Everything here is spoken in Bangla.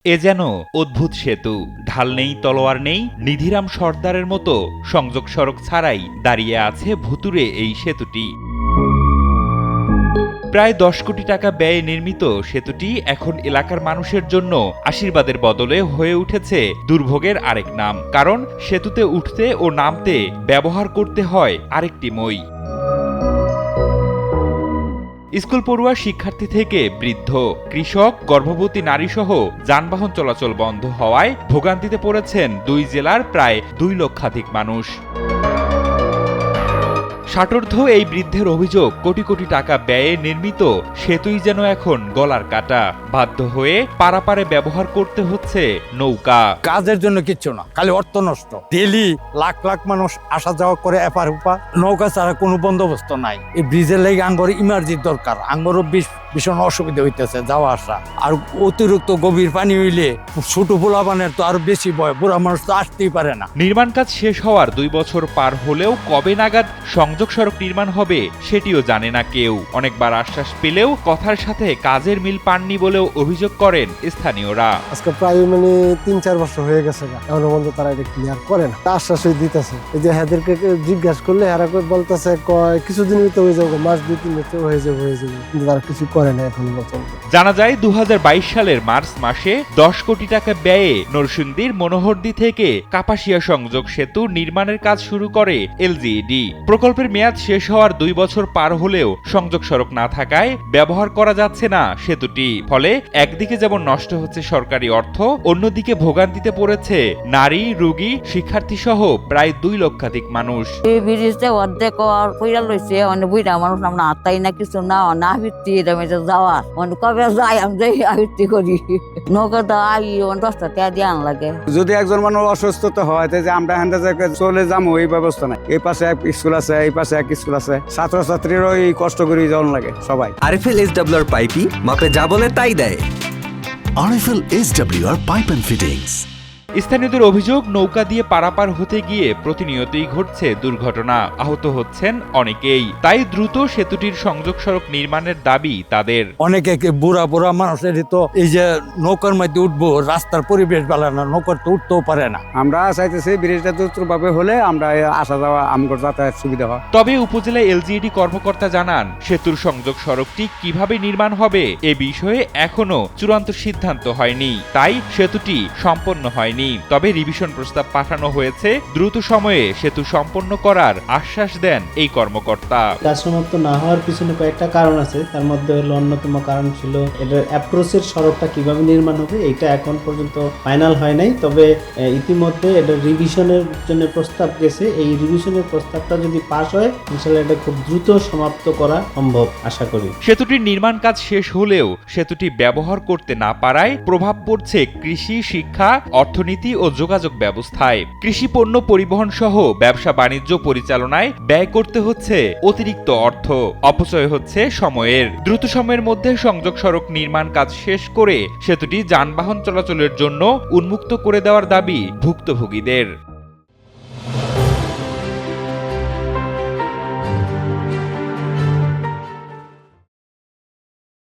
এ যেন অদ্ভুত সেতু। ঢাল নেই, তলোয়ার নেই, নিধিরাম সর্দারের মতো সংযোগ সড়ক ছাড়াই দাঁড়িয়ে আছে ভুতুড়ে এই সেতুটি। প্রায় ১০ কোটি টাকা ব্যয়ে নির্মিত সেতুটি এখন এলাকার মানুষের জন্য আশীর্বাদের বদলে হয়ে উঠেছে দুর্ভোগের আরেক নাম। কারণ সেতুতে উঠতে ও নামতে ব্যবহার করতে হয় আরেকটি মই। স্কুল পড়ুয়া শিক্ষার্থী থেকে বৃদ্ধ, কৃষক, গর্ভবতী নারীসহ যানবাহন চলাচল বন্ধ হওয়ায় ভোগান্তিতে পড়েছেন দুই জেলার প্রায় ২ লক্ষাধিক মানুষ। ষাটোর্ধ্ব এই বৃদ্ধের অভিযোগ, কোটি কোটি টাকা ব্যয়ে নির্মিত সেতুই যেন এখন গলার কাটা। বাধ্য হয়ে পারাপারে ব্যবহার করতে হচ্ছে নৌকা। কাজের জন্য কিচ্ছু না, খালি অর্থ নষ্ট। ডেলি লাখ লাখ মানুষ আসা যাওয়া করে এপার ওপার, নৌকা ছাড়া কোনো বন্দোবস্ত নাই। এই ব্রিজের লেগে আঙ্গর ইমার্জি দরকার, আঙ্গরও ভীষণ অসুবিধা হইতেছে যাওয়া আসা। আর অতিরিক্ত গভীর পানি হইলে ছোট পোলাপানের তো আরো বেশি ভয়, বুড়া মানুষ তো আসতেই পারে না। নির্মাণ কাজ শেষ হওয়ার ২ বছর পার হলেও কবে নাগাদ সংযোগ সড়ক নির্মাণ হবে সেটিও জানে না কেউ। অনেকবার আশ্বাস পেলেও কথার সাথে কাজের মিল পাননি বলেও অভিযোগ করেন স্থানীয়রা। আজকে প্রায় ৩-৪ বছর হয়ে গেছে, এখনো পর্যন্ত তারা এটা ক্লিয়ার করে না। আশ্বাসই দিতেছে, এই যে এদেরকে জিজ্ঞাসা করলে এরা বলতেছে কিছুদিন ভিতরে হয়ে যাবে, মাস ২-৩ ভিতরে হয়ে যাবে, কিন্তু তারা কিছু করে না এখন পর্যন্ত। জানা যায় ২০২২ সালের মার্চ মাসে ১০ কোটি টাকা ব্যয়ে নরসিংদীর মনোহরদী থেকে কাপাসিয়া সংযোগ সেতু নির্মাণের কাজ শুরু করে এলজিইডি। প্রকল্পের মেয়াদ শেষ হওয়ার ২ বছর পার হলেও সংযোগ সড়ক না থাকায় ব্যবহার করা যাচ্ছে না সেতুটি। ফলে একদিকে যেমন নষ্ট হচ্ছে সরকারি অর্থ, অন্যদিকে ভোগান্তিতে পড়েছে নারী, রোগী, শিক্ষার্থী সহ প্রায় ২ লক্ষাধিক মানুষ। এই ব্রিজটা অর্ধেক পইরা লইছে, অনেক বুড়া মানুষ আমরা আত্মাই না কিছু না ভিত্তি যাওয়া অনেক কবে যাই আমি যাই আবৃত্তি করি। নৌকা তো আই 10টা টাকা দিয়ে আন লাগে। যদি একজন মানুষ অসুস্থ হয় যে আমরা এখান থেকে চলে যাবো, এই ব্যবস্থা নাই। এই পাশে এক স্কুল আছে, এই পাশে এক স্কুল আছে, ছাত্রছাত্রীরও এই কষ্ট করে যাওয়ার লাগে সবাই। আরএফএল এসডব্লিউআর পাইপি মাপে যা বলে তাই দেয়। RFL SWR pipe and fittings. স্থানীয়দের অভিযোগ, নৌকা দিয়ে পারাপার হতে গিয়ে প্রতিনিয়তই ঘটছে দুর্ঘটনা, আহত হচ্ছেন অনেকেই। তাই দ্রুত সেতুটির সংযোগ সড়ক নির্মাণের দাবি তাদের। অনেকে বুড়া বুড়া মানুষের তো এই যে নৌকার মধ্যে উঠবো, রাস্তার পরিবেশ ভালো না, নৌকার তো উঠতেও পারে না। আমরা চাইতেছি ব্রিজটা দ্রুতভাবে হলে আমরা আসা যাওয়া আমগর যাতায়াত সুবিধা হয়। তবে উপজেলা এলজিইডি কর্মকর্তা জানান, সেতুর সংযোগ সড়কটি কিভাবে নির্মাণ হবে এ বিষয়ে এখনো চূড়ান্ত সিদ্ধান্ত হয়নি, তাই সেতুটি সম্পন্ন হয়নি। তবে রিভিশন প্রস্তাব পাঠানো হয়েছে, দ্রুত সময়ে সেতু সম্পন্ন করার আশ্বাস দেন এই কর্মকর্তা। কাজ সমাপ্ত না হওয়ার পিছনে কয়েকটা কারণ আছে, তার মধ্যে হলো অন্যতম কারণ ছিল এটার অ্যাপ্রোচের সড়কটা কিভাবে নির্মাণ হবে, এটা এখন পর্যন্ত ফাইনাল হয় নাই। তবে ইতিমধ্যে এটা রিভিশনের জন্য প্রস্তাব গেছে। এই রিভিশনের প্রস্তাবটা যদি পাস হয়, ইনশাআল্লাহ এটা খুব দ্রুত সমাপ্ত করা সম্ভব আশা করি। সেতুটির নির্মাণ কাজ শেষ হলেও সেতুটি ব্যবহার করতে না পারায় প্রভাব পড়ছে কৃষি, শিক্ষা, অর্থনীতি ও যোগাযোগ ব্যবস্থায়। কৃষি পণ্য পরিবহন সহ ব্যবসা বাণিজ্য পরিচালনায় ব্যয় করতে হচ্ছে অতিরিক্ত অর্থ, অপচয় হচ্ছে সময়ের। দ্রুত সময়ের মধ্যে সংযোগ সড়ক নির্মাণ কাজ শেষ করে সেতুটি যানবাহন চলাচলের জন্য উন্মুক্ত করে দেওয়ার দাবি ভুক্তভোগীদের।